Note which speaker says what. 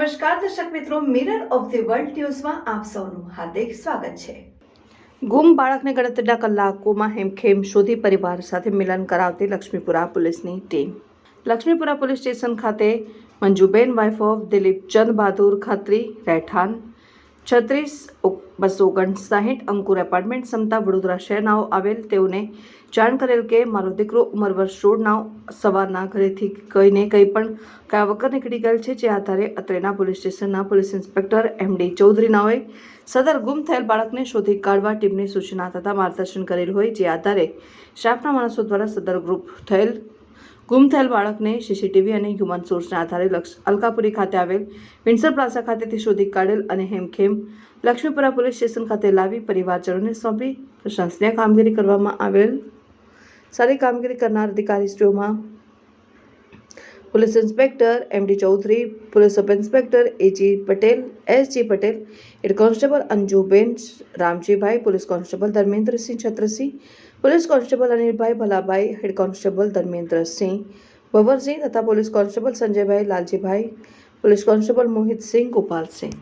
Speaker 1: નમસ્કાર દર્શક મિત્રો, મિરર ઓફ ધી વર્લ્ડ ન્યૂઝમાં આપ સૌનું હાર્દિક સ્વાગત છે। ગુમ બાળકને ગણતરીના કલાકોમાં હેમખેમ શોધી પરિવાર સાથે મિલન કરાવતી લક્ષ્મીપુરા પોલીસની ટીમ। લક્ષ્મીપુરા પોલીસ સ્ટેશન ખાતે મંજુબેન વાઇફ ઓફ દિલીપ ચંદ બહાદુર ખાત્રી રહેઠાણ 36-259 અંકુર એપાર્ટમેન્ટ સમતા વડોદરા શહેરનાઓ આવેલ તેઓને જાણ કરેલ કે મારો દીકરો ઉંમર વર્ષ 16 સવારના ઘરેથી કહીને કંઈ પણ કયા વગર નીકળી ગયેલ છે। જે આધારે અત્રેના પોલીસ સ્ટેશનના પોલીસ ઇન્સ્પેક્ટર એમડી ચૌધરી નાઓએ સદર ગુમ થયેલ બાળકને શોધી કાઢવા ટીમને સૂચના તથા માર્ગદર્શન કરેલ હોય। જે આધારે સ્ટાફના માણસો દ્વારા સદર ગુમ થયેલ બાળકને સીસીટીવી અને હ્યુમન સોર્સના આધારે અલકાપુરી ખાતે આવેલ વિન્સર પ્લાઝા ખાતેથી શોધી કાઢેલ અને હેમખેમ લક્ષ્મીપુરા પોલીસ સ્ટેશન ખાતે લાવી પરિવારજનોને સોંપી પ્રશંસનીય કામગીરી કરવામાં આવેલ। સારી કામગીરી કરનાર અધિકારીશ્રીઓમાં police inspector M D Chaudhari, police sub inspector A G Patel, S G Patel, head constable Anjuben Ramjibhai, police constable Dharmendrasinh Chhatrasinh, police constable Anilbhai Bhalabhai, head constable Dharmendrasinh Bavarsinh તથા police constable Sanjaybhai Laljibhai, police constable Mohitsinh Gopalsinh.